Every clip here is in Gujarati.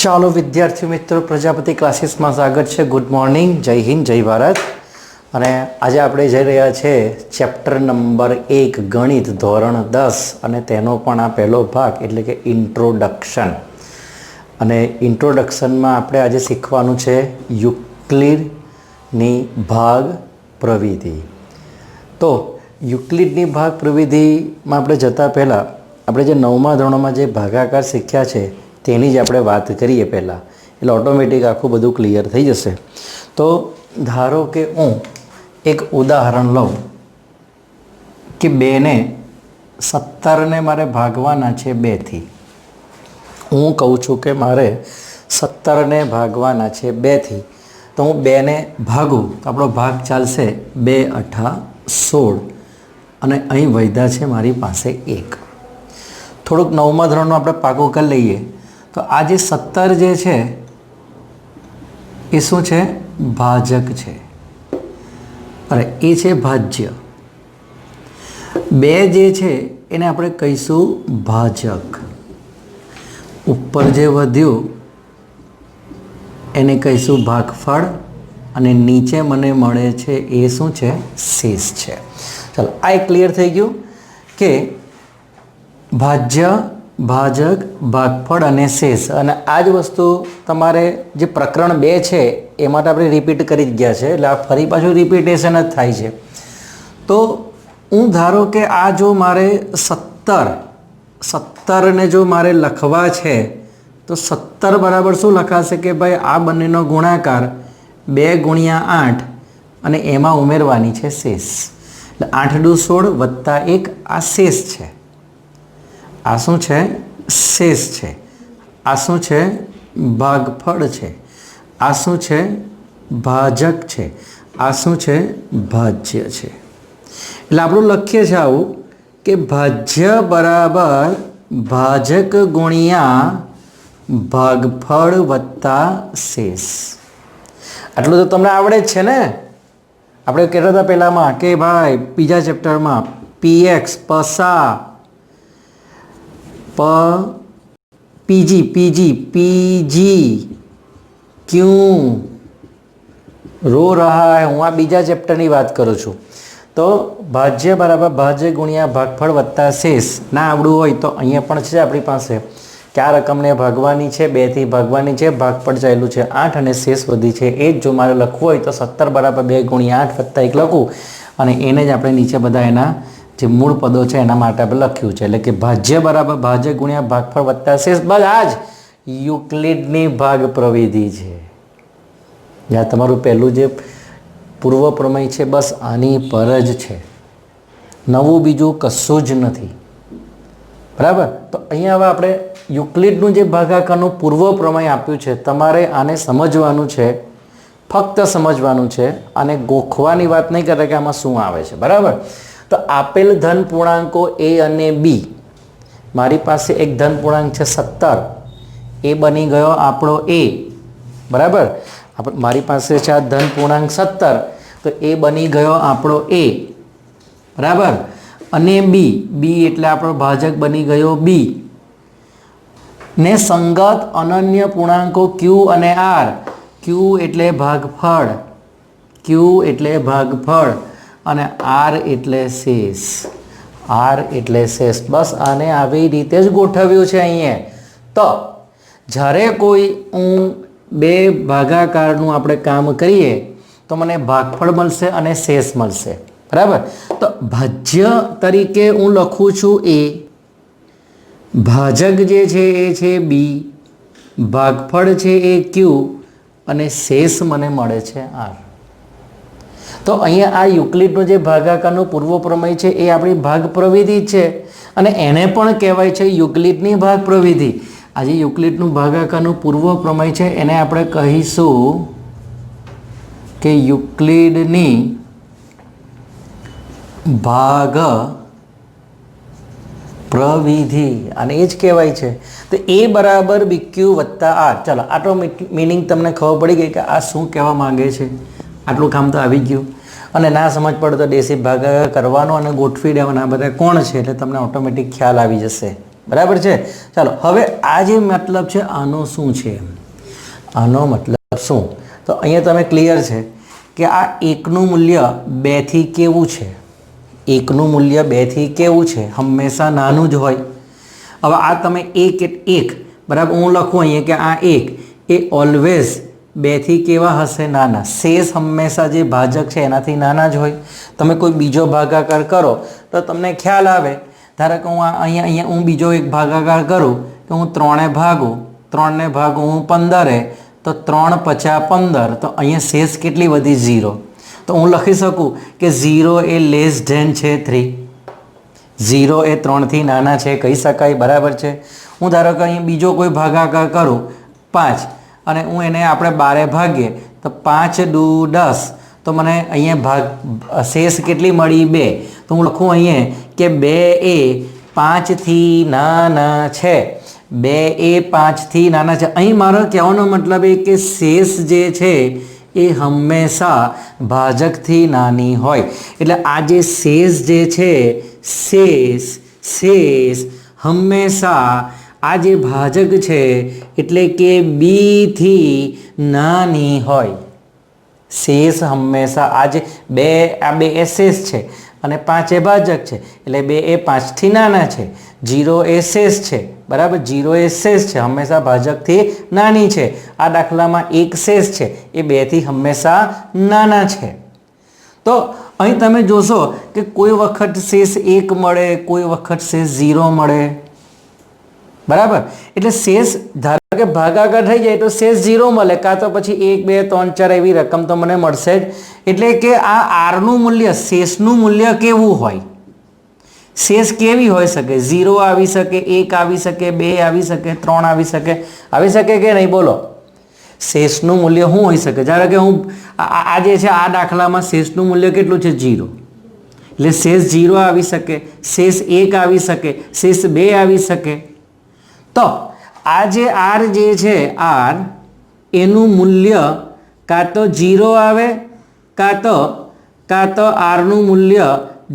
ચાલો વિદ્યાર્થી મિત્રો, પ્રજાપતિ ક્લાસીસમાં સ્વાગત છે. ગુડ મોર્નિંગ, જય હિન્દ, જય ભારત. અને આજે આપણે જઈ રહ્યા છે ચેપ્ટર નંબર 1 ગણિત ધોરણ 10 અને તેનો પણ આ પહેલો ભાગ એટલે કે ઇન્ટ્રોડક્શન. અને ઇન્ટ્રોડક્શનમાં આપણે આજે શીખવાનું છે યુક્લિડની ભાગ પ્રવિધિ. તો યુક્લિડની ભાગ પ્રવિધિમાં આપણે જતાં પહેલાં આપણે જે 9મા ધોરણમાં જે ભાગાકાર શીખ્યા છે તેની જ આપણે વાત કરીએ પહેલાં, એટલે ઓટોમેટિક આખું બધું ક્લિયર થઈ જશે. તો ધારો કે હું એક ઉદાહરણ લઉં કે 2ને 17 મારે ભાગવાના છે 2થી. હું કહું છું કે મારે 17 ભાગવાના છે 2થી, તો હું 2ને ભાગું તો આપણો ભાગ ચાલશે 2 8 16 અને અહીં વધ્યા છે મારી પાસે 1. થોડુંક 9મા ધોરણનું આપણે પાકું કરી લઈએ તો આ જે 17 જે છે એ શું છે? ભાજક છે. અરે એ છે ભાજ્ય. 2 જે છે એને આપણે કહીશું ભાજક. ઉપર જે વધ્યું એને કહીશું ભાગફળ અને નીચે મને મળે છે એ શું છે? શેષ છે. ચાલો, આ એક ક્લિયર થઈ ગયું કે ભાજ્ય, ભાજક, ભાગફળ અને શેષ. અને આ જ વસ્તુ તમારે જે પ્રકરણ 2 છે એ માટે આપણે રિપીટ કરી જ ગયા છે, એટલે આ ફરી પાછું રિપીટેશન જ થાય છે. તો હું ધારો કે આ જો મારે 17ને જો મારે લખવા છે તો 17 બરાબર શું લખાશે કે ભાઈ આ બંનેનો ગુણાકાર 2 × 8 અને એમાં ઉમેરવાની છે શેષ. એટલે 8 × 16 વત્તા 1 આ શેષ છે. આ શું છે? શેષ છે. આ શું છે? ભાગફળ છે. આ શું છે? ભાજક છે. આ શું છે? ભાજ્ય છે. એટલે આપણું લક્ષ્ય છે આવું કે ભાજ્ય બરાબર ભાજક ગુણ્યા ભાગફળ વત્તા શેષ. આટલું તો તમને આવડે જ છે ને. આપણે કહેતા હતા પહેલાંમાં કે ભાઈ બીજા ચેપ્ટરમાં px પસા પીજી ક્यों रो रहा है. હું આ બીજા ચેપ્ટરની વાત કરું છું. તો ભાજ્ય બરાબર ભાજ્ય ગુણ્યા ભાગફળ વત્તા શેષ ના આવડવું હોય તો અહીંયા પણ છે આપણી પાસે કે આ રકમને ભાગવાની છે, 2થી ભાગવાની છે, ભાગફળ ચાલ્યું છે 8 અને શેષ વધી છે 1. જો મારે લખવું હોય તો 17 બરાબર 2 × 8 વત્તા 1 લખું અને એને જ આપણે નીચે બધા એના જે મૂળ પદો છે એના માટે આપણે લખ્યું છે. એટલે કે ભાજ્ય બરાબર ભાજ્ય ગુણ્યા ભાગફળ વત્તા શેષ. બસ આ જ યુક્લિડની ભાગ પ્રવિધિ છે. જ્યાં તમારું પહેલું જે પૂર્વ પ્રમેય છે બસ આની પર જ છે, નવું બીજું કશું જ નથી. બરાબર. તો અહીંયા હવે આપણે યુક્લિડનું જે ભાગાકારનું પૂર્વ પ્રમેય આપ્યું છે તમારે આને સમજવાનું છે, ફક્ત સમજવાનું છે, અને ગોખવાની વાત નહીં કરે કે આમાં શું આવે છે. બરાબર. તો આપેલ ધન પૂર્ણાંકો a અને b, મારી પાસે એક ધન પૂર્ણાંક છે 17, એ બની ગયો આપણો a. બરાબર. મારી પાસે છે આ ધન પૂર્ણાંક 17, તો એ બની ગયો આપણો a. બરાબર. અને b એટલે આપણો ભાજક બની ગયો b. ને સંગત અનન્ય પૂર્ણાંકો q અને r. q એટલે ભાગફળ, q એટલે ભાગફળ અને r એટલે શેષ, r એટલે શેષ. બસ આને આવી રીતે જ ગોઠવ્યું છે અહીંયા. તો જ્યારે કોઈ હું 2 ભાગાકારનું આપણે કામ કરીએ તો મને ભાગફળ મળશે અને શેષ મળશે. બરાબર. તો ભાજ્ય તરીકે હું લખું છું a, ભાજક જે છે એ છે b, ભાગફળ છે એ q અને શેષ મને મળે છે r. તો અહીંયા આ યુક્લિડનો જે ભાગાકારનો પૂર્વ પ્રમેય છે એ આપણી ભાગ પ્રવિધિ છે અને એને પણ કહેવાય છે યુક્લિડની ભાગ પ્રવિધિ. આજે યુક્લિડનું ભાગાકારનું પૂર્વ પ્રમેય છે એને આપણે કહીશું કે યુક્લિડની ભાગ પ્રવિધિ, અને એ જ કહેવાય છે. તો a બરાબર bq વત્તા r. ચાલો, આટલો મિનિંગ તમને ખબર પડી ગઈ કે આ શું કહેવા માંગે છે. આટલું કામ તો આવી ગયું. અને ના સમજ પડે તો દેશી ભાગાકાર કરવાનો અને ગોઠવી દેવાના. આ બધા કોણ છે એટલે તમને ઓટોમેટિક ખ્યાલ આવી જશે बराबर है। चलो हवे आज मतलब है आनो शू है, आनो मतलब शू, तो अहीं तमे क्लियर है कि आ एकनु मूल्य 2 थी केवुं छे, एकनु मूल्य 2 थी केवुं छे, हमेशा नानुं ज होय। हवे आ तमे एक बराबर हूँ लखूँ अहीं कि आ एक ए ऑलवेज 2 थी केवा हशे, नाना। शेष हमेशा जे भाजक छे एनाथी नाना ज होय। तमे कोई बीजो भागाकार करो तो तमने ख्याल आवे। धारो के हूँ अहीं हूँ बीजो एक भागाकार करूँ तो हूँ 3 भागू, 3 ने भागू हूँ 15, तो 3 × 15, तो अहीं शेष केटली वधी 0। तो हूँ लखी सकूँ कि 0 ए लेस देन छे 3, 0 ए 3 थी नाना छे कही शकाय, बराबर है। हूँ धारो के अहीं बीजो कोई भागाकार करूँ 5 અને હું એને આપણે 12 ભાગીએ તો 5 × 2 = 10, તો મને અહીંયા ભાગ શેષ કેટલી મળી 2। તો હું લખું અહીંયા કે 2 એ 5 થી નાના છે, 2 એ 5 થી નાના છે। અહીં મારો કહેવાનો મતલબ એ કે શેષ જે છે એ હંમેશા ભાજકથી નાની હોય। એટલે આ જે શેષ જે છે, શેષ હંમેશા आ जे भाजक है एटले के बी थी नानी होय। शेष हमेशा आज बे शेष है अने 5 ए भाजक है एटले 2 ए 5 थी नाना है, 0 ए शेष है, बराबर 0 ए शेष है, हमेशा भाजक थी नानी है। आ दाखला में 1 शेष है ए 2 थी हमेशा नाना है। तो अहीं तमे जोशो कि कोई वखत शेष 1 मळे, कोई वखत शेष 0 मळे, बराबर। एटले शेष धारो के भागाकार थई जाए तो शेष 0 मळे, का तो पछी 1 2 3 4 एवी रकम तो मने मळशे ज। एटले के आ आर नु मूल्य, शेषनु मूल्य केवुं होय, शेष केवी होई सके, 0 आवी सके, 1 आवी सके, 2 आवी सके, 3 आवी सके के नहीं, बोलो। शेषनु मूल्य शुं होई सके? धारो के हूँ आ जे छे आ दाखलामां शेषनु मूल्य केटलुं छे? 0, एटले शेष 0 आवी सके, शेष 1 आवी सके, शेष 2 आवी सके। तो आज आर जे छे आर एनु मूल्य का तो 0 आवे, का तो आर नु मूल्य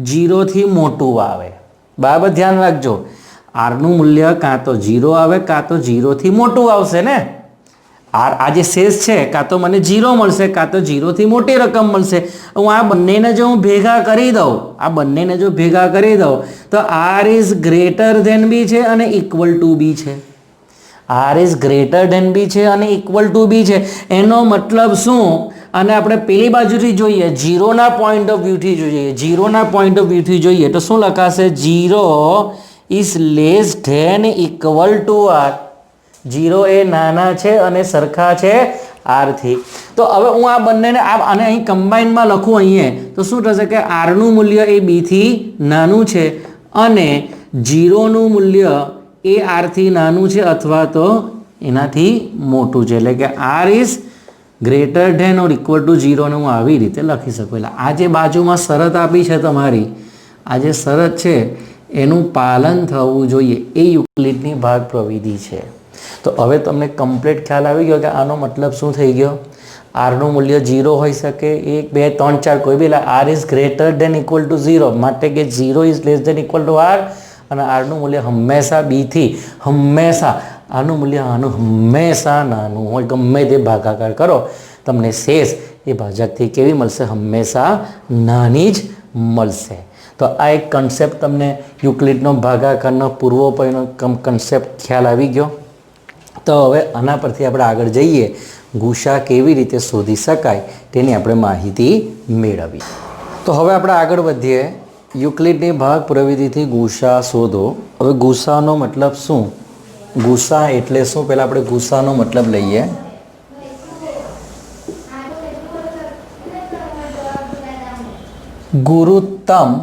0 थी मोटू आवे। बराबर ध्यान रखजो, आर नु मूल्य का तो 0 आवे, का तो 0 थी मोटू आवशे ने। आर आज शेष है का तो मने 0 मळशे, का तो 0 थी मोटी रकम मळशे। हूँ आ बंनेने जो हूँ भेगा करी दऊं, आ बंनेने जो भेगा करी दऊं तो R is greater than B छे अने इक्वल टू बी छे। R is greater than B छे अने इक्वल टू बी छे। एनो मतलब शुं? अने आपणे पेली बाजुथी जोईए, 0 ना पॉइंट ऑफ व्यू थी जोईए, 0 ना पॉइंट ऑफ व्यू थी जोईए तो शुं लखाशे? 0 is less than equal to R. 0 ए नाना छे अने सरखा छे आर थी। तो हवे हूँ आ बंनेने आने अहीं कम्बाइन में लखूँ अहीं तो शुं थशे कि आर नु मूल्य ए बी थी नानुं छे अने 0 नु मूल्य ए आर थी नानुं छे अथवा तो एनाथी मोटुं छे। एटले के आर इज ग्रेटर देन और इक्वल टू 0 ने हूँ आवी रीते लखी शकું। એટલે આ જે બાજુમાં શરત આપી છે તમારી, આ જે શરત છે એનું પાલન થવું જોઈએ, એ યુક્લિડની ભાગ પ્રવિધિ છે। तो हवे तमने कम्प्लीट ख्याल आवी गयो कि आनो मतलब शुं थई गयो। आर नु मूल्य 0 होई सके, 1 2 3 4 कोई भी, R is greater than equal to 0 माटे के 0 is less than equal to R अने आर नु मूल्य हमेशा बी थी हमेशा आनु मूल्य आनु हमेशा नानु होय। गमे ते भागाकार करो तमने शेष ए भाजकथी केवी मळशे? हमेशा नानी ज मळशे। तो आ एक कन्सेप्ट तमने युक्लिडनो भागाकारनो पूर्वोपयनो कन्सेप्ट ख्याल आवी गयो। तो हवे आना परथी आपणे आगळ जईए, गुसा केवी रीते शोधी शकाय तेनी आपणे माहिती मेळवी। तो हवे आपणे आगळ वधीए, युक्लिडनी भाग प्रविधिथी गुसा शोधो। हवे गुसानो मतलब शुं? गुसा एटले शुं? पहेला आपणे गुसानो मतलब लईए। गुरुत्तम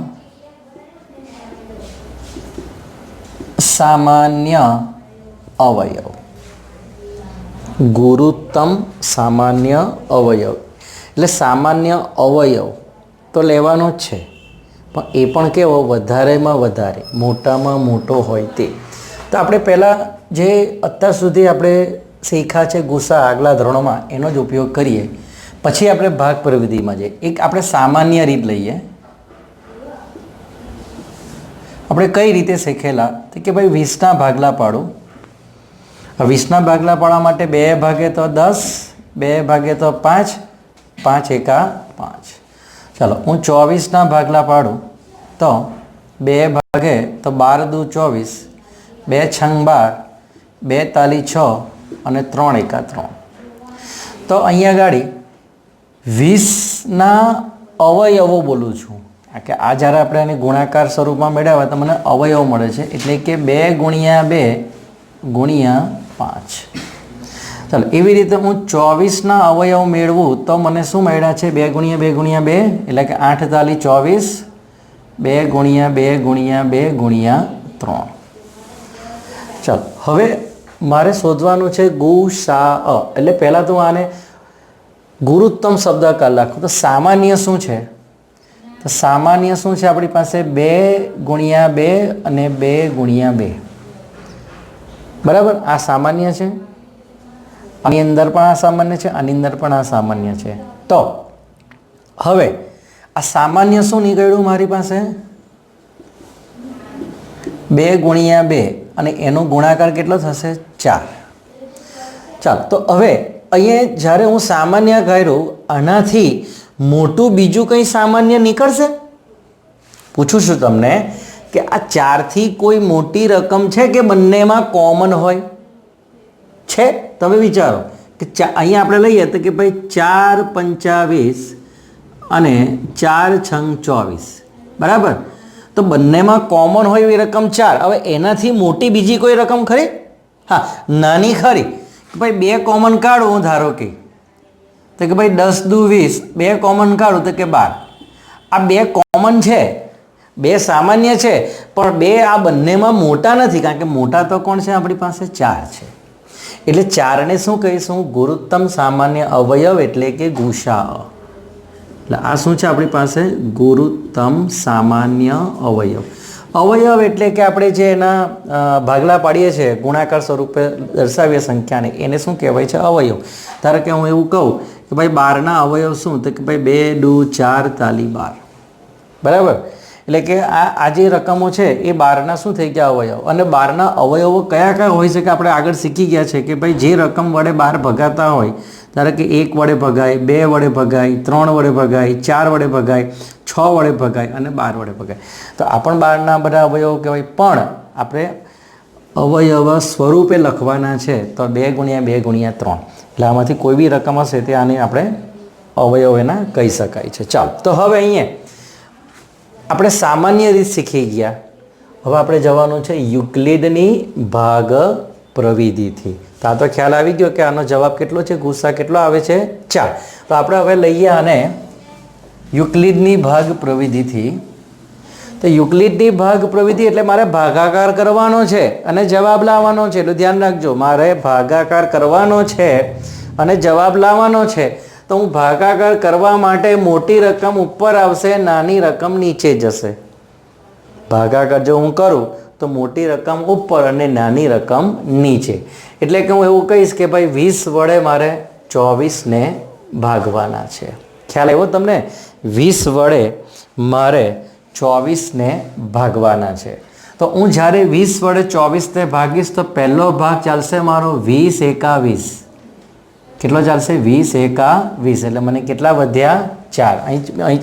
सामान्य अवयव। गुरुत्तम सामान्य अवयव એટલે સામાન્ય અવયવ તો લેવાનો જ છે, પણ એ પણ કેવો? વધારેમાં વધારે, મોટામાં મોટો હોય તે। તો આપણે પહેલાં જે અત્યાર સુધી આપણે શીખ્યા છે ગુસા આગલા ધોરણોમાં એનો જ ઉપયોગ કરીએ, પછી આપણે ભાગ પ્રવિધિમાં જઈએ। એક આપણે સામાન્ય રીત લઈએ। આપણે કઈ રીતે શીખેલા તો કે ભાઈ 20ના ભાગલા પાડું. 20ના ભાગલા પાડવા માટે 2 ભાગે તો 10, 2 ભાગે તો 5, 5 એકા 5. ચાલો હું 24ના ભાગલા પાડું તો 2 ભાગે તો 12 દુ 24, 2 છંગ 12, 2 તાલી 6 અને 3 એકા 3. તો અહીંયા ગાડી 20ના અવયવો બોલું છું કે આ જ્યારે આપણે એને ગુણાકાર સ્વરૂપમાં મેળવ્યા તો મને અવયવ મળે છે એટલે કે 2 ગુણ્યા 2 ગુણ્યા 5. ચાલો એવી રીતે હું 24ના અવયવ મેળવું તો મને શું મળ્યા છે 2 ગુણ્યા 2 ગુણ્યા 2 એટલે કે 8 તાલી 24, 2 ગુણ્યા 2 ગુણ્યા 2 ગુણ્યા 3. ચાલો હવે મારે શોધવાનું છે ગુસા એટલે પહેલાં તો આને ગુરુત્તમ શબ્દ કાઢ નાખું તો સામાન્ય શું છે તો સામાન્ય શું છે આપણી પાસે 2 ગુણ્યા 2 અને 2 ગુણ્યા 2 બરાબર. આ સામાન્ય છે, આની અંદર પણ આ સામાન્ય છે, આની અંદર પણ આ સામાન્ય છે. તો હવે આ સામાન્ય શું નીકળ્યું મારી પાસે 2 ગુણ્યા 2 અને એનો ગુણાકાર કેટલો થશે 4. ચાલો તો હવે અહીંયા જ્યારે હું સામાન્ય કર્યું આનાથી મોટું બીજું કંઈ સામાન્ય નીકળશે? પૂછું છું તમને કે આ 4થી કોઈ મોટી રકમ છે કે બંનેમાં કોમન હોય છે? તમે વિચારો કે અહીંયા આપણે લઈએ તો કે ભાઈ 4 25 અને 4 છંગ 24 બરાબર. તો બંનેમાં કોમન હોય એવી રકમ 4. હવે એનાથી મોટી બીજી કોઈ રકમ ખરી? હા નાની ખરી. ભાઈ 2 કોમન કાઢું હું ધારો કે તો કે ભાઈ 10 દુ 20, 2 કોમન કાઢું તો કે 12. આ 2 કોમન છે, 2 સામાન્ય છે પણ 2 આ બંનેમાં મોટા નથી કારણ કે મોટા તો કોણ છે આપણી પાસે 4 છે. એટલે 4ને શું કહીશું ગુરુત્તમ સામાન્ય અવયવ એટલે કે ગુસા. એટલે આ શું છે આપણી પાસે ગુરુત્તમ સામાન્ય અવયવ. અવયવ એટલે કે આપણે જે એના ભાગલા પાડીએ છીએ ગુણાકાર સ્વરૂપે દર્શાવીએ સંખ્યાને એને શું કહેવાય છે અવયવ. ધારો કે હું એવું કહું કે ભાઈ 12ના અવયવ શું તો કે ભાઈ 2 દુ 4 તાલી 12 બરાબર. એટલે કે આ જે રકમો છે એ 12ના શું થઈ ગયા અવયવ. અને 12ના અવયવો કયા કયા હોઈ શકે આપણે આગળ શીખી ગયા છે કે ભાઈ જે રકમ વડે 12 ભગાતા હોય ધારો કે 1 વડે ભગાય, 2 વડે ભગાય, 3 વડે ભગાય, 4 વડે ભગાય, 6 વડે ભગાય અને 12 વડે ભગાય. તો આ પણ 12ના બધા અવયવો કહેવાય. પણ આપણે અવયવ સ્વરૂપે લખવાના છે તો 2 ગુણ્યા 2 ગુણ્યા 3 એટલે આમાંથી કોઈ બી રકમ હશે તે આને આપણે અવયવ એના કહી શકાય છે. ચાલો તો હવે અહીંયા આપણે સામાન્ય રીત શીખી ગયા. હવે આપણે જવાનું છે યુક્લિડની ભાગ પ્રવિધિથી. તો આ તો ખ્યાલ આવી ગયો કે આનો જવાબ કેટલો છે ગુસા કેટલો આવે છે 4. તો આપણે હવે લઈએ આને યુક્લિડની ભાગ પ્રવિધિથી. તો યુક્લિડની ભાગ પ્રવિધિ એટલે મારે ભાગાકાર કરવાનો છે અને જવાબ લાવવાનો છે. એટલે ધ્યાન રાખજો મારે ભાગાકાર કરવાનો છે અને જવાબ લાવવાનો છે. તો હું ભાગાકાર કરવા માટે મોટી રકમ ઉપર આવશે, નાની રકમ નીચે જશે. ભાગાકાર જો હું કરું તો મોટી રકમ ઉપર અને નાની રકમ નીચે. એટલે કે હું એવું કહીશ કે ભાઈ 20 વડે મારે 24ને ભાગવાના છે. ખ્યાલ આવ્યો તમને? 20 વડે મારે 24ને ભાગવાના છે. તો હું જ્યારે 20 વડે 24ને ભાગીશ તો પહેલો ભાગ ચાલશે મારો 20 એકા 20. કેટલો ચાલશે 20 એકા 20 એટલે મને કેટલા વધ્યા 4. અહીં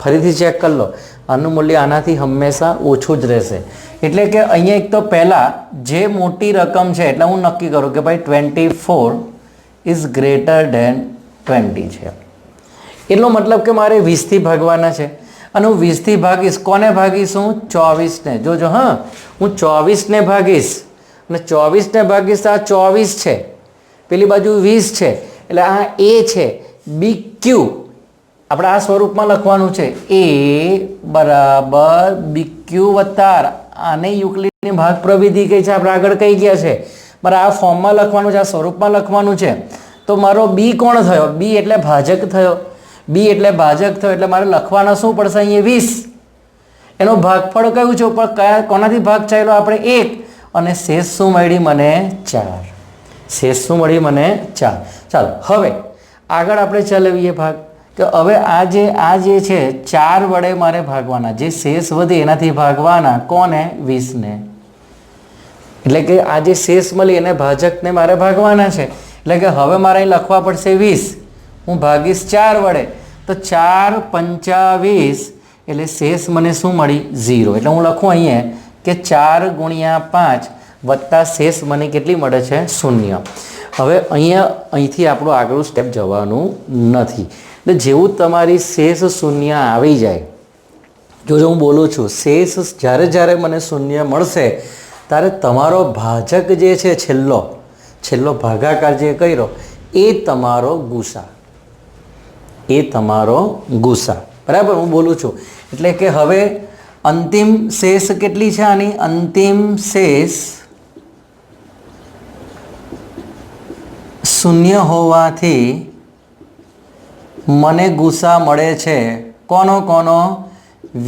ફરીથી ચેક કરી લો આનું મૂલ્ય આનાથી હંમેશા ઓછું જ રહેશે. એટલે કે અહીંયા એક તો પહેલાં જે મોટી રકમ છે એટલે હું નક્કી કરું કે ભાઈ 24 ઇઝ ગ્રેટર ધેન 20 છે. એટલો મતલબ કે મારે 20થી ભાગવાના છે અને હું 20થી ભાગીશ. કોને ભાગીશ હું 24ને. જોજો હા હું 24ને ભાગીશ અને 24ને ભાગીશ આ 24 છે, પેલી બાજુ 20 છે એટલે આ એ છે બી ક્યુ. આપણે આ સ્વરૂપમાં લખવાનું છે એ બરાબર બી ક્યુ વત્તા આને યુક્લિડની ભાગ પ્રવિધિ કહી છે. આપણે આગળ કહી ગયા છે મારે આ ફોર્મમાં લખવાનું છે, આ સ્વરૂપમાં લખવાનું છે. તો મારો બી કોણ થયો? બી એટલે ભાજક થયો. બી એટલે ભાજક થયો એટલે મારે લખવાના શું પડશે અહીંયા 20. એનો ભાગફળ કયું છે ઉપર કયા કોનાથી ભાગ ચાલ્યો આપણે 1 અને શેષ શું મળી મને 4. શેષ શું મળી મને 4. ચાલો હવે આગળ આપણે ચલાવીએ ભાગ કે હવે આ જે છે 4 વડે મારે ભાગવાના, જે શેષ વધે એનાથી ભાગવાના કોને? 20 ને. એટલે કે આ જે શેષ મળી એને ભાજકને મારે ભાગવાના છે. એટલે કે હવે મારે અહીં લખવા પડશે 20. હું ભાગીશ 4 વડે, તો 4 પંચા 20, એટલે શેષ મને શું મળી? 0. એટલે હું લખું અહીંયા કે 4 ગુણ્યા 5 વત્તા શેષ મને કેટલી મળે છે? 0. હવે અહીંથી આપણું આગળનું સ્ટેપ જવાનું નથી. એટલે જેવું તમારી શેષ 0 આવી જાય, જો હું બોલું છું શેષ જ્યારે મને 0 મળશે ત્યારે તમારો ભાજક જે છે છેલ્લો ભાગાકાર જે કર્યો એ તમારો ગુસા, બરાબર? હું બોલું છું એટલે કે હવે અંતિમ શેષ કેટલી છે આની? અંતિમ શેષ 0 હોવાથી મને ગુસા મળે છે કોનો?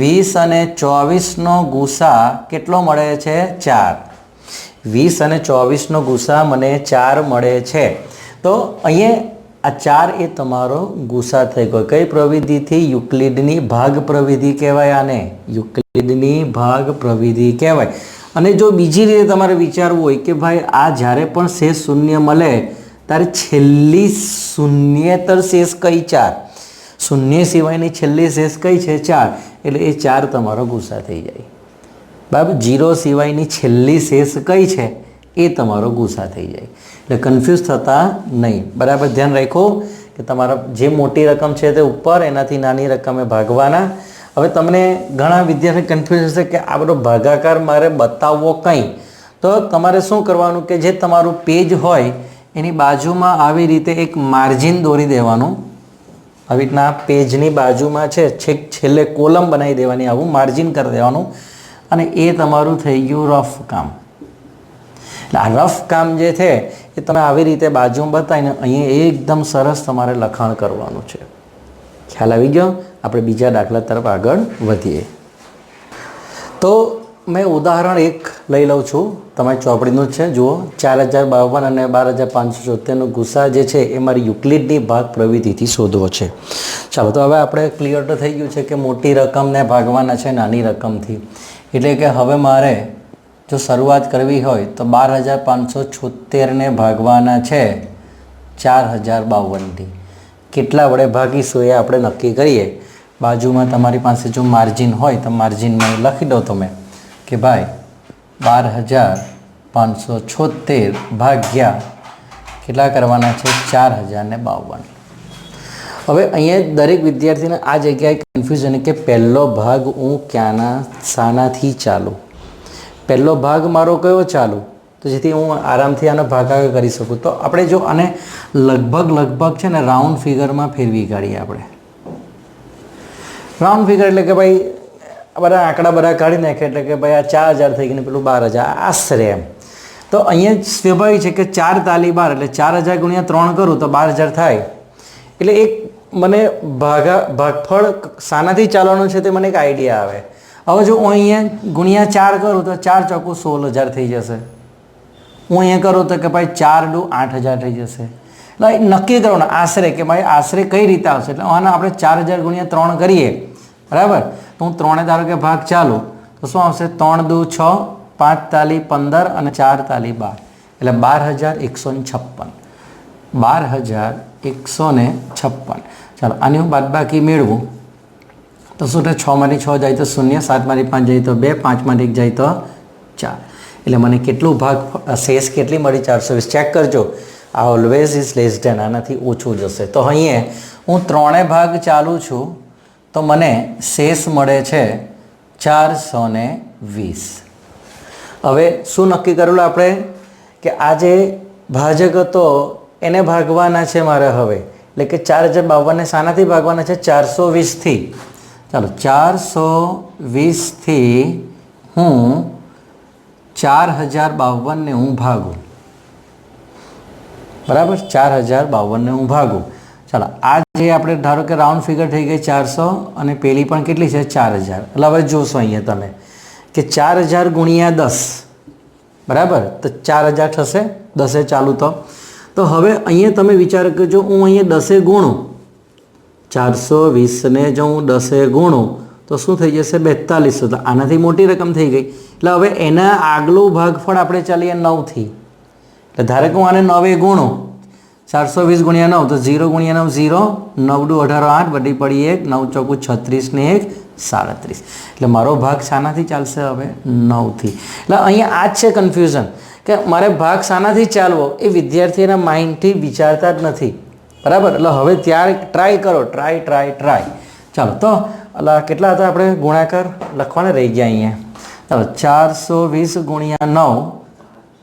20 અને 24નો ગુસા કેટલો મળે છે? 4. 20 અને 24નો ગુસા મને 4 મળે છે. તો અહીંયા આ 4 એ તમારો ગુસા થઈ ગયો. કઈ પ્રવિધિથી? યુક્લિડની ભાગ પ્રવિધિ કહેવાય આને, યુક્લિડની ભાગ પ્રવિધિ કહેવાય. અને જો બીજી રીતે તમારે વિચારવું હોય કે ભાઈ આ જ્યારે પણ શેષ 0 મળે ત્યારે છેલ્લી શૂન્યેતર શેષ કઈ? 4. 0 સિવાયની છેલ્લી શેષ કઈ છે? 4. એટલે એ 4 તમારો ગુસા થઈ જાય, બરાબર? 0 સિવાયની છેલ્લી શેષ કઈ છે? એ તમારો ગુસા થઈ જાય. એટલે કન્ફ્યુઝ થતા નહીં, બરાબર? ધ્યાન રાખો કે તમારા જે મોટી રકમ છે તે ઉપર, એનાથી નાની રકમે ભાગવાના. હવે તમને ઘણા વિદ્યાર્થી કન્ફ્યુઝ હશે કે આ બધો ભાગાકાર મારે બતાવવો કંઈ, તો તમારે શું કરવાનું કે જે તમારું પેજ હોય એની બાજુમાં આવી રીતે એક માર્જિન દોરી દેવાનું. આવી રીતના પેજની બાજુમાં છે છેક છેલ્લે કોલમ બનાવી દેવાની, આવું માર્જિન કરી દેવાનું. અને એ તમારું થઈ ગયું રફ કામ. એટલે આ રફ કામ જે છે એ તમે આવી રીતે બાજુમાં બતાવીને અહીંયા એકદમ સરસ તમારે લખાણ કરવાનું છે. ખ્યાલ આવી ગયો? આપણે બીજા દાખલા તરફ આગળ વધીએ. તો મેં ઉદાહરણ 1 લઈ લઉં છું, તમારી ચોપડીનું જ છે. જુઓ, 4052 અને 12574નો ગુસા જે છે એ મારી યુક્લિડની ભાગ પ્રવિધિથી શોધવો છે. ચાલો, તો હવે આપણે ક્લિયર તો થઈ ગયું છે કે મોટી રકમને ભાગવાના છે નાની રકમથી. એટલે કે હવે મારે જો શરૂઆત કરવી હોય તો 12574ને ભાગવાના છે 4052થી. કેટલા વડે ભાગીશું એ આપણે નક્કી કરીએ. બાજુમાં તમારી પાસે જો માર્જિન હોય તો માર્જિનમાં લખી દો તમે કે ભાઈ 12574 ભાગ્યા કેટલા કરવાના છે? 4052. હવે અહીંયા દરેક વિદ્યાર્થીને આ જગ્યાએ કન્ફ્યુઝન કે પહેલો ભાગ હું શાનાથી ચાલું? પહેલો ભાગ મારો કયો ચાલુ? તો જેથી હું આરામથી આનો ભાગાકાર કરી શકું. તો આપણે જો આને લગભગ છે ને રાઉન્ડ ફિગરમાં ફેરવી કાઢીએ. આપણે રાઉન્ડ ફિગર એટલે કે ભાઈ બધા આંકડા કાઢી નાખે એટલે કે ભાઈ આ 4000 થઈ ગયું, પેલું 12000 આશરે એમ. તો અહીંયા સ્વાભાવિક છે કે 4 તાલી 12 એટલે 4000 ગુણ્યા 3 કરું તો 12000 થાય. એટલે એક મને ભાગફળ શાનાથી ચાલવાનું છે તે મને એક આઈડિયા આવે. હવે જો હું અહીંયા ગુણ્યા 4 કરું તો 4 ચોકું 16000 થઈ જશે. હું અહીંયા કરું તો કે ભાઈ 4 દુ 8000 થઈ જશે. એટલે નક્કી કરવાનું આશરે કે ભાઈ આશરે કઈ રીતે આવશે. એટલે આને આપણે 4000 ગુણ્યા 3 કરીએ, બરાબર? તો હું 3 ધારો કે ભાગ ચાલુ તો શું આવશે? 3 દુ 6, 5 તાલી 15 અને 4 તાલી 12 એટલે 12156. 12156. ચાલો, આની હું બાદબાકી મેળવું તો શું થાય? 6 માંથી 6 જાય તો 0, 7 માંથી 5 જાય તો 2, 5 માંથી 1 જાય તો 4. એટલે મને કેટલું ભાગ શેષ કેટલી મળી? 420. ચેક કરજો, આ ઓલવેઝ ઇઝ લેસ ધેન, આનાથી ઓછું જશે. તો અહીંયા હું 3 ભાગ ચાલુ છું તો મને શેષ મળે છે 420. હવે શું નક્કી કરેલું આપણે કે આ જે ભાજક હતો એને ભાગવાના છે મારે હવે. એટલે કે 4052ને શાનાથી ભાગવાના છે? 420થી. ચાલો, 420થી હું 4052ને હું ભાગું, બરાબર? 4052ને હું ભાગું. ચાલો, આ જે આપણે ધારો કે રાઉન્ડ ફિગર થઈ ગઈ 400 અને પેલી પણ કેટલી છે? 4000. એટલે હવે જોશો અહીંયા તમે કે 4000 ગુણ્યા 10, બરાબર? તો 4000 થશે 10 ચાલુ. તો હવે અહીંયા તમે વિચાર કરજો, હું અહીંયા 10 ગુણું 420 ને જો હું 10 ગુણું તો શું થઈ જશે 4200. તો આનાથી મોટી રકમ થઈ ગઈ. એટલે હવે એના આગલું ભાગફળ આપણે ચાલીએ 9થી. એટલે ધારો કે હું આને 9 ગુણું 420 ગુણ્યા 9 તો 0 ગુણ્યા 9 0, 9 દુ 18 8, વધી પડી 1, 9 ચોકું 36 ને 1 37. એટલે મારો ભાગ શાનાથી ચાલશે હવે 9થી. એટલે અહીંયા આ જ છે કન્ફ્યુઝન કે મારે ભાગ શાનાથી ચાલવો એ વિદ્યાર્થીના માઇન્ડથી વિચારતા જ નથી, બરાબર. એટલે હવે ત્યારે ટ્રાય કરો, ટ્રાય. ચાલો તો એટલે કેટલા હતા આપણે ગુણાકાર લખવાના રહી ગયા અહીંયા. ચાલો 420 ગુણ્યા 9,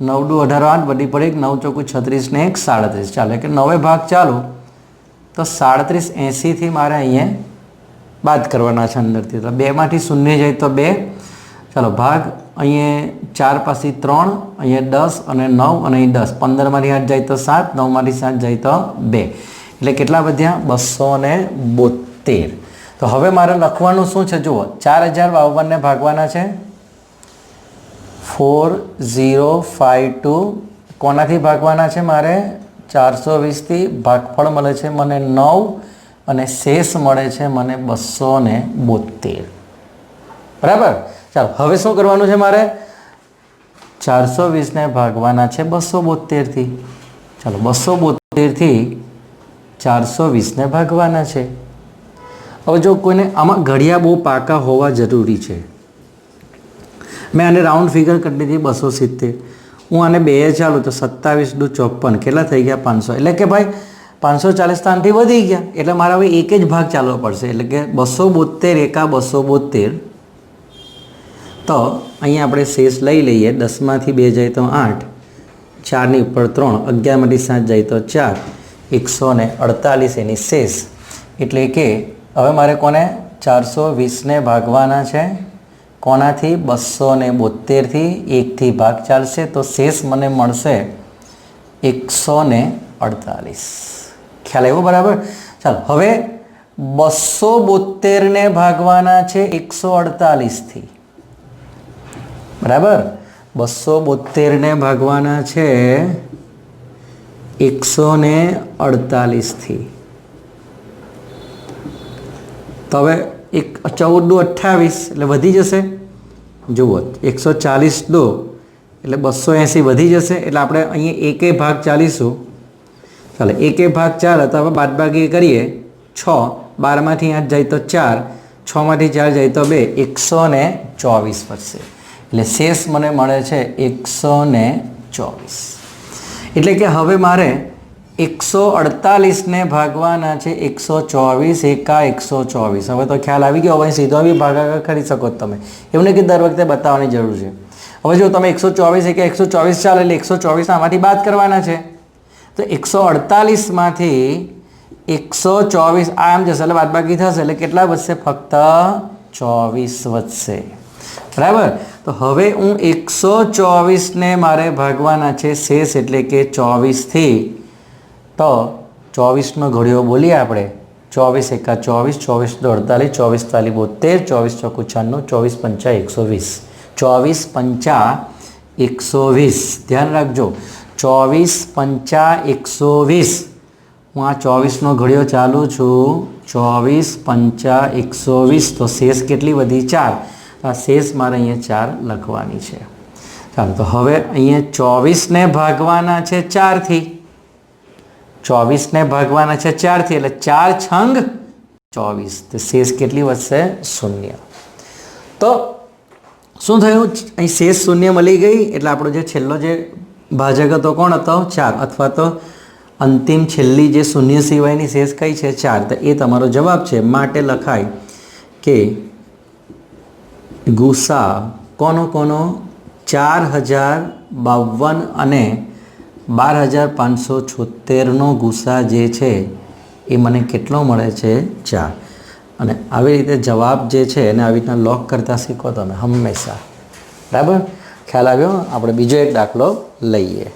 9 દુ 18 8, વધી પડી 9 ચોકું 36 ને 1 37. ચાલે કે 9 ભાગ ચાલુ તો 37 80થી મારે અહીંયા બાદ કરવાના છે અંદરથી. તો 2 માંથી 0 જાય તો 2. ચાલો ભાગ અહીંયા 4 પાછી 3, અહીંયા 10 અને 9 અને અહીં 10. 15 માંથી 8 જાય તો 7, 9 માંથી 7 જાય તો 2. એટલે કેટલા વધ્યા 272. તો હવે મારે લખવાનું શું છે જુઓ, 4052 ને ભાગવાના છે 4052. કોનાથી ભાગવાના છે મારે 420થી. ભાગફળ મળે છે મને 9 અને શેષ મળે છે મને 272, બરાબર. ચાલો હવે શું કરવાનું છે મારે 420 ને ભાગવાના છે 272થી. ચાલો 272થી 420 ને ભાગવાના છે. હવે જો કોઈને આમાં ઘડિયા બહુ પાકા હોવા જરૂરી છે. મેં આને રાઉન્ડ ફિગર કરી દીધી 270. હું આને 2 ચાલું તો 27 દુ 54, કેટલા થઈ ગયા 500. એટલે કે ભાઈ 540 સ્થાનથી વધી ગયા. એટલે મારે હવે એક જ ભાગ ચાલવો પડશે. એટલે કે 272 એકા 272. તો અહીંયા આપણે શેષ લઈ લઈએ. 10 માંથી 2 જાય તો 8, 4 ની ઉપર 3, 11 માંથી 7 જાય તો 4, 148 એની શેષ. એટલે કે હવે મારે કોને 420 ને ભાગવાના છે કોનાથી 272થી. 1થી ભાગ ચાલશે તો શેષ મને મળશે 148. ખ્યાલ આવ્યો બરાબર. ચાલો હવે 272 ને ભાગવાના છે 148થી, બરાબર. 272 ને ભાગવાના છે 148થી. તો હવે 14 દુ 28 એટલે વધી જશે. જુઓ 140 દો એટલે 280 વધી જશે. એટલે આપણે અહીંયા એકે ભાગ ચાલીશું. ચાલો એકે ભાગ ચાલે તો હવે બાદબાકી કરીએ. 6, 12 માંથી 8 જાય તો 4, 6 માંથી 4 જાય તો 2, 124 વધશે. એટલે શેષ મને મળે છે 124. એટલે કે હવે મારે 148 ને ભાગવાના છે 124 એકા 124. હવે તો ખ્યાલ આવી ગયો. હવે સીધો બી ભાગાકાર કરી શકો તમે, એવું નહીં કે દર વખતે બતાવવાની જરૂર છે. હવે જો તમે 124 એકા 124 ચાલે એટલે 124 આમાંથી બાદ કરવાના છે. તો 148 માંથી 124 આમ જશે એટલે બાદબાકી થશે. એટલે કેટલા વધશે? ફક્ત 24 વધશે, બરાબર. તો હવે હું 124 ને મારે ભાગવાના છે શેષ એટલે કે 24થી. તો 24નો ઘડિયો બોલીએ આપણે. 24 એકા 24, 24 દુ 48, 24 તાલી 72, 24 ચોકું 96, 24 પંચા 120. 24 પંચા 120. ધ્યાન રાખજો 24 પંચા 120. હું આ 24નો ઘડિયો ચાલુ છું. 24 પંચા 120. તો શેષ કેટલી વધી? 4. આ શેષ મારે અહીંયા 4 લખવાની છે. ચાલો તો હવે અહીંયા 24 ને ભાગવાના છે 4થી. 24 ને ભાગવાના છે 4થી એટલે 4 છંગ 24. તો શેષ કેટલી વધશે? 0. તો શું થયું? અહીં શેષ 0 મળી ગઈ. એટલે આપણો જે છેલ્લો જે ભાજક હતો કોણ હતો? 4. અથવા તો અંતિમ છેલ્લી જે શૂન્ય સિવાયની શેષ કઈ છે? 4. તો એ તમારો જવાબ છે. માટે લખાય કે ગુસા કોનો 4052 અને 12576નો ગુસા જે છે એ મને કેટલો મળે છે? 4. અને આવી રીતે જવાબ જે છે એને આવી રીતના લોક કરતા શીખો તમે હંમેશા, બરાબર. ખ્યાલ આવ્યો? આપણે બીજો એક દાખલો લઈએ.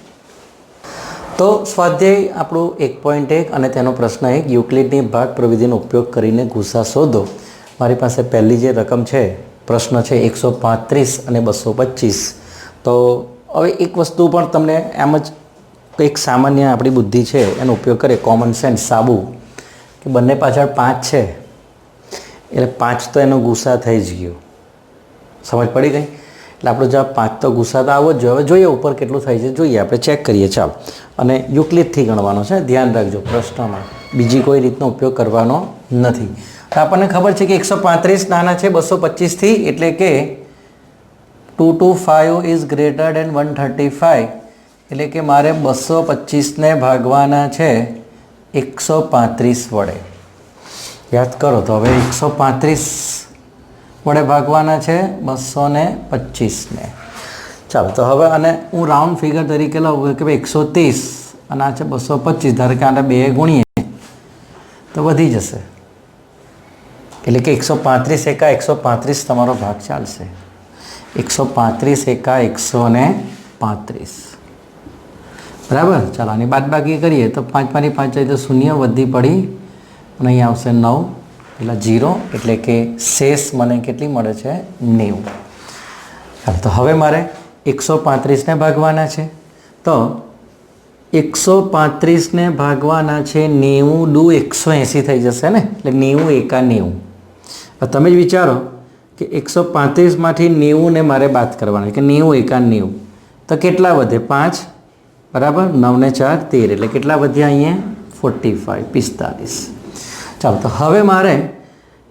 તો સ્વાધ્યાય આપણું 1.1 અને તેનો પ્રશ્ન 1 યુક્લિડની ભાગ પ્રવિધિનો ઉપયોગ કરીને ગુસા શોધો. મારી પાસે પહેલી જે રકમ છે પ્રશ્ન છે 135 અને 225. તો હવે એક વસ્તુ પણ તમને એમ જ કંઈક સામાન્ય આપણી બુદ્ધિ છે એનો ઉપયોગ કરીએ, કોમન સેન્સ સાબુ, કે કે બંને પાછળ 5 છે એટલે 5 તો એનો ગુસા થઈ જ ગયો. સમજ પડી ગઈ? એટલે આપણો જવાબ 5 તો ગુસા તો આવો જ જોઈએ. હવે જોઈએ ઉપર કેટલું થાય છે જોઈએ, આપણે ચેક કરીએ. ચાલો, અને યુક્લિડથી ગણવાનો છે, ધ્યાન રાખજો પ્રશ્નમાં, બીજી કોઈ રીતનો ઉપયોગ કરવાનો નથી. તો આપણને ખબર છે કે 135 નાના છે 225થી, એટલે કે 225 ઇઝ ગ્રેટર દેન 135, એટલે કે મારે 225ને ભાગવાના છે 135 વડે. યાદ કરો તો હવે 135 વડે ભાગવાના છે 225ને. ચાલો, તો હવે અને હું રાઉન્ડ ફિગર તરીકે લઉં કે ભાઈ 130 અને આ છે 225, ધારો કે આને 2 ગુણીએ તો વધી જશે, એટલે કે 135 એકા 135 તમારો ભાગ ચાલશે. 135 એકા 135, બરાબર. ચાલો, આની બાદબાકી કરીએ તો 5 માંથી 5 જાય તો 0 વધી પડી અને અહીંયા આવશે 9 એટલે 0, એટલે કે શેષ મને કેટલી મળે છે 90. ચાલો, તો હવે મારે 135ને ભાગવાના છે, તો 135ને ભાગવાના છે 90 દુ 180 થઈ જશે ને, એટલે 90 એકા 90. તમે જ વિચારો કે 135માંથી 90ને મારે બાદ કરવાના કે 90 એકા 90, તો કેટલા વધે 5, બરાબર. 9 ને 4 13, એટલે કેટલા વધ્યા અહીંયા 45 45. ચાલો, તો હવે મારે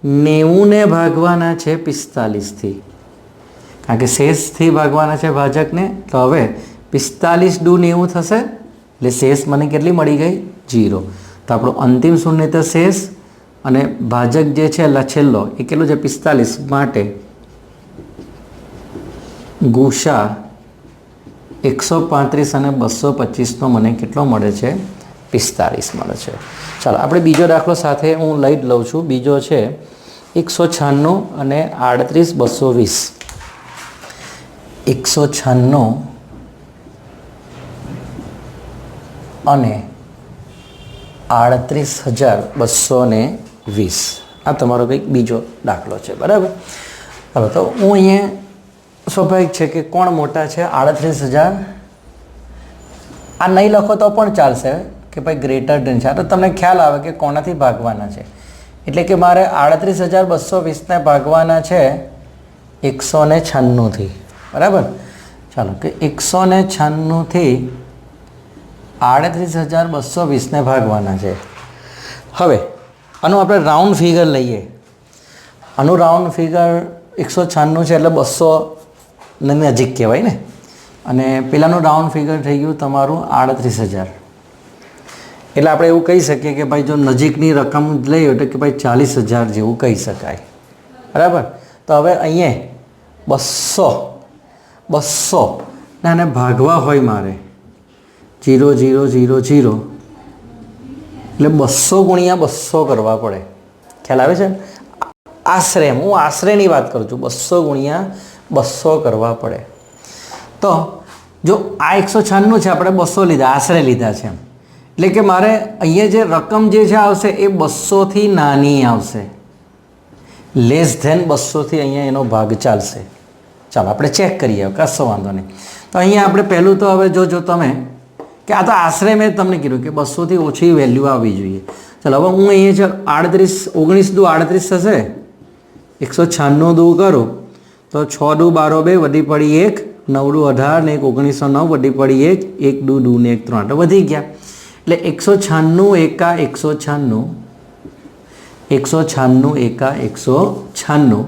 90ને ભાગવાના છે 45થી, કારણ કે શેષથી ભાગવાના છે ભાજકને. તો હવે 45 દુ 90 થશે, એટલે શેષ મને કેટલી મળી ગઈ 0. તો આપણો અંતિમ શૂન્ય તો શેષ અને ભાજક જે છે છેલ્લો એ કેટલું છે 45, માટે ગુસા 135 અને 225નો મને કેટલો મળે છે 45 મળે છે. ચાલો, આપણે બીજો દાખલો સાથે હું લઈ જ લઉં છું. બીજો છે 196 અને 38 220. 196 અને 38,220 આ તમારો કંઈક બીજો દાખલો છે, બરાબર. હવે તો હું અહીંયા સ્વાભાવિક છે કે કોણ મોટા છે 38,000. આ નહીં લખો તો પણ ચાલશે કે ભાઈ ગ્રેટર દેન છે, તો તમને ખ્યાલ આવે કે કોનાથી ભાગવાના છે. એટલે કે મારે 38,220ને ભાગવાના છે 196થી, બરાબર. ચાલો, કે 196થી 38,220ને ભાગવાના છે. હવે આનું આપણે રાઉન્ડ ફિગર લઈએ. આનું રાઉન્ડ ફિગર 196 છે એટલે 200 ને નજીક કહેવાય ને, અને પેલાનું રાઉન્ડ ફિગર થઈ ગયું તમારું 38,000. એટલે આપણે એવું કહી શકીએ કે ભાઈ જો નજીકની રકમ લઈએ તો કે ભાઈ 40,000 જેવું કહી શકાય, બરાબર. તો હવે અહીંયા 200 ને આને ભાગવા હોય મારે 0 0 0 0, એટલે 200 ગુણ્યા 200 કરવા પડે. ખ્યાલ આવે છે? આશરે, હું આશરેની વાત કરું છું, 200 ગુણ્યા 200 કરવા પડે. તો જો આ 196 છે, આપણે 200 લીધા, આશરે લીધા છે, એટલે કે મારે અહીંયા જે રકમ જે છે આવશે એ 200થી નાની આવશે, લેસ ધેન 200થી અહીંયા એનો ભાગ ચાલશે. ચાલો, આપણે ચેક કરીએ, કશો વાંધો નહીં. તો અહીંયા આપણે પહેલું તો હવે જોજો તમે કે આ તો આશરે મેં તમને કીધું કે 200થી ઓછી વેલ્યુ આવવી જોઈએ. ચાલો, હવે હું અહીંયા છે 19 દુ 38 થશે, 196 દુ કરું તો 6 દુ 12 2 વધી પડી 1, 9 દુ 18 ને 1909 વધી પડી 1, 1 દુ 2 ને 1 3, તો વધી ગયા. એટલે 196 એકા 196, 196 એકા 196.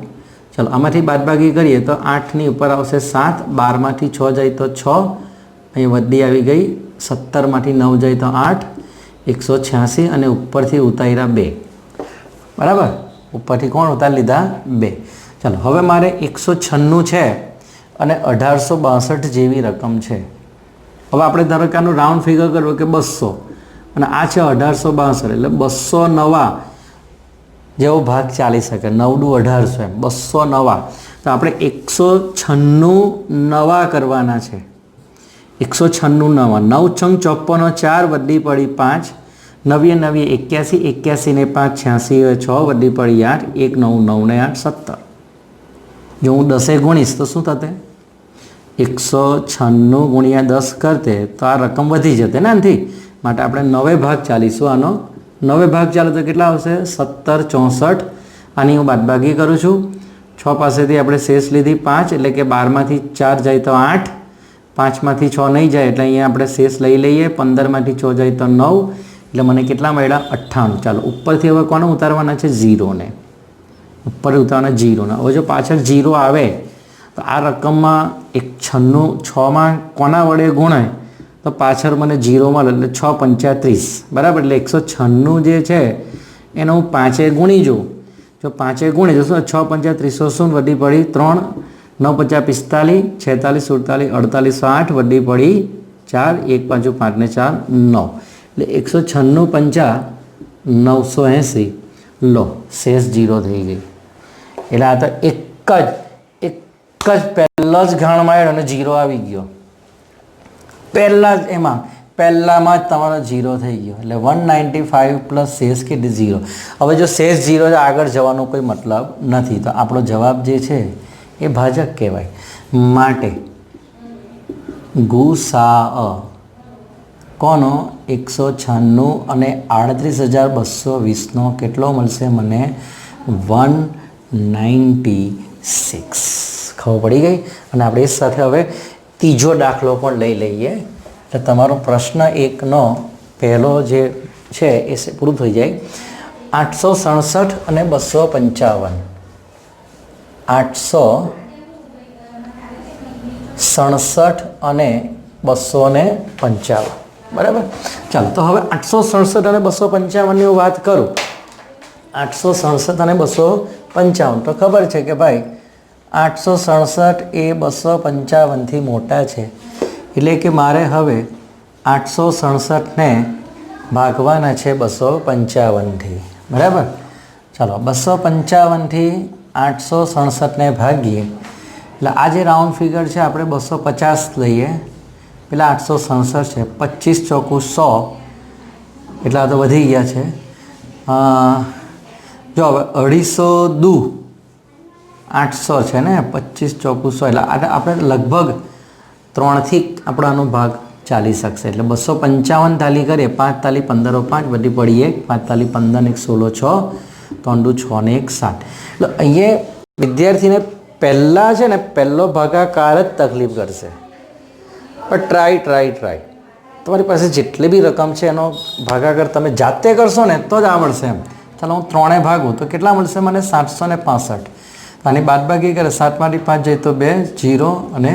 ચાલો, આમાંથી બાદબાકી કરીએ તો 8ની ઉપર આવશે 7, 12માંથી 6 જાય તો 6, અહીં વધી આવી ગઈ, 17માંથી 9 જાય તો 8, 186 અને ઉપરથી ઉતાર્યા 2, બરાબર. ઉપરથી કોણ ઉતારી લીધા 2. ચાલો, હવે મારે 196 છે અને 1862 જેવી રકમ છે. હવે આપણે ધારો કે આનું રાઉન્ડ ફિગર કરવું કે 200 અને આ છે 1862, એટલે 209 જેવો ભાગ ચાલી શકે, 9 દુ 1800 એમ 209. તો આપણે 196 નવા કરવાના છે, 196 નવા. 9 છંગ 54, 4 વધી પડી 5, 9 9 81, 81 ને 5 86, 6 વધી પડી 8, 1 9 9 ને 8 17. જો હું 10 ગુણીશ તો શું થશે 196 ગુણ્યા 10 કરતે તો આ રકમ વધી જતે ને આનાથી, માટે આપણે 9 ભાગ ચાલીશું આનો 9 ભાગ ચાલે તો કેટલા આવશે 17 64 આની હું બાદબાકી કરું છું 6 પાસેથી આપણે શેષ લીધી 5 એટલે કે 12માંથી 4 જાય તો 8 5માંથી 6 નહીં જાય એટલે અહીંયા આપણે શેષ લઈ લઈએ 15માંથી 6 જાય તો 9 એટલે મને કેટલા મળ્યા 98 ચાલો ઉપરથી હવે કોને ઉતારવાના છે 0 ને ઉપર ઉતારવાના 0 ને હવે જો પાછળ 0 આવે તો આ રકમમાં 96 માં કોના વડે ગુણાય તો પાછળ મને 0 મળે એટલે 6 35 બરાબર એટલે 196 જે છે એને હું 5 ગુણી જોઉં જો 5 ગુણી જોશું 6 35 300 વધી પડી 3 9 50 45 46 47 48 વધી પડી 4 1 5 5 ને 4 9 એટલે 196 × 980 લો શેષ 0 થઈ ગઈ એટલે આ તો એક જ પહેલો જ ઘાણ માર્યો અને 0 આવી ગયો પહેલામાં જ તમારો 0 થઈ ગયો એટલે 195 પ્લસ શેષ કેટલી 0 હવે જો શેષ 0 આગળ જવાનો કોઈ મતલબ નથી તો આપણો જવાબ જે છે એ ભાજક કહેવાય માટે ગુસાઅ કોનો 196 અને 38,220 કેટલો મળશે મને 196 ખબર પડી ગઈ અને આપણે એ સાથે હવે ત્રીજો દાખલો પણ લઈ લઈએ એટલે તમારો પ્રશ્ન 1નો પહેલો જે છે એ પૂરું થઈ જાય 867 અને 255 867 અને 255 બરાબર ચાલો તો હવે 867 અને 255 ની વાત કરું 867 અને 255 તો ખબર છે કે ભાઈ 867 એ 255 થી મોટા છે એટલે કે મારે હવે 867 ને ભાગવાના છે 255 થી બરાબર ચાલો 255 થી 867 ને ભાગીએ એટલે આ જે રાઉન્ડ ફિગર છે આપણે 250 લઈએ પેલા 867 છે 25 ચોકું 100 એટલે આ તો વધી ગયા છે જો હવે 250 દુ 800 છે ને 25 ચોકું 100 એટલે આપણે લગભગ 3 થી આપણાનો ભાગ ચાલી શકશે એટલે 255 તાલી કરીએ 5 તાલી 15 5 વધી પડી 1 5 તાલી 15 ને 16 6 3 6 ને 1 7 એટલે અહીંયા વિદ્યાર્થીને પહેલાં છે ને પહેલો ભાગાકાર જ તકલીફ કરશે પણ ટ્રાય તમારી પાસે જેટલી બી રકમ છે એનો ભાગાકાર તમે જાતે કરશો ને તો જ આવડશે એમ ચાલો હું 3 ભાગું તો કેટલા મળશે મને 765 આની બાદબાકી કરે 7માંથી 5 જાય તો 2 0 અને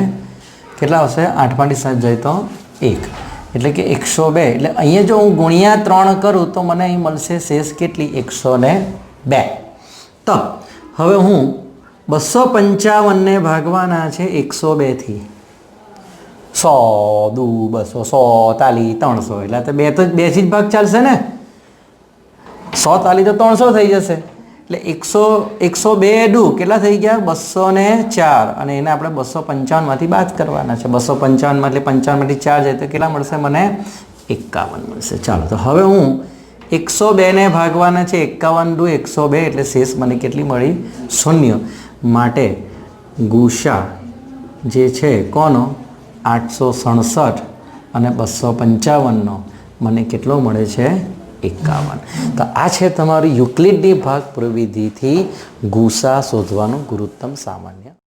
કેટલા આવશે 8માંથી 7 જાય તો 1 એટલે કે 102 એટલે અહીંયા જો હું ગુણ્યા 3 કરું તો મને અહીં મળશે શેષ કેટલી 102 તો હવે હું 255 ને ભાગવાના છે 102 થી 100 દુ 200 100 તાલી 300 એટલે તો બે થી જ ભાગ ચાલશે ને 100 તાલી તો 300 થઈ જશે એટલે 102 દુ કેટલા થઈ ગયા 204 અને એને આપણે 255 માંથી બાદ કરવાના છે 255 માં એટલે 55 માંથી 4 જાય તો કેટલા મળશે મને 51 મળશે ચાલો તો હવે હું 102 ને ભાગવાના છે 51 દુ 102 એટલે શેષ મને કેટલી મળી 0 માટે ગુસા જે છે કોનો 867 અને 255 મને કેટલો મળે છે 51 તો આ છે તમારી યુક્લિડની ભાગ પ્રવિધિથી ગુસા શોધવાનું ગુરુત્તમ સામાન્ય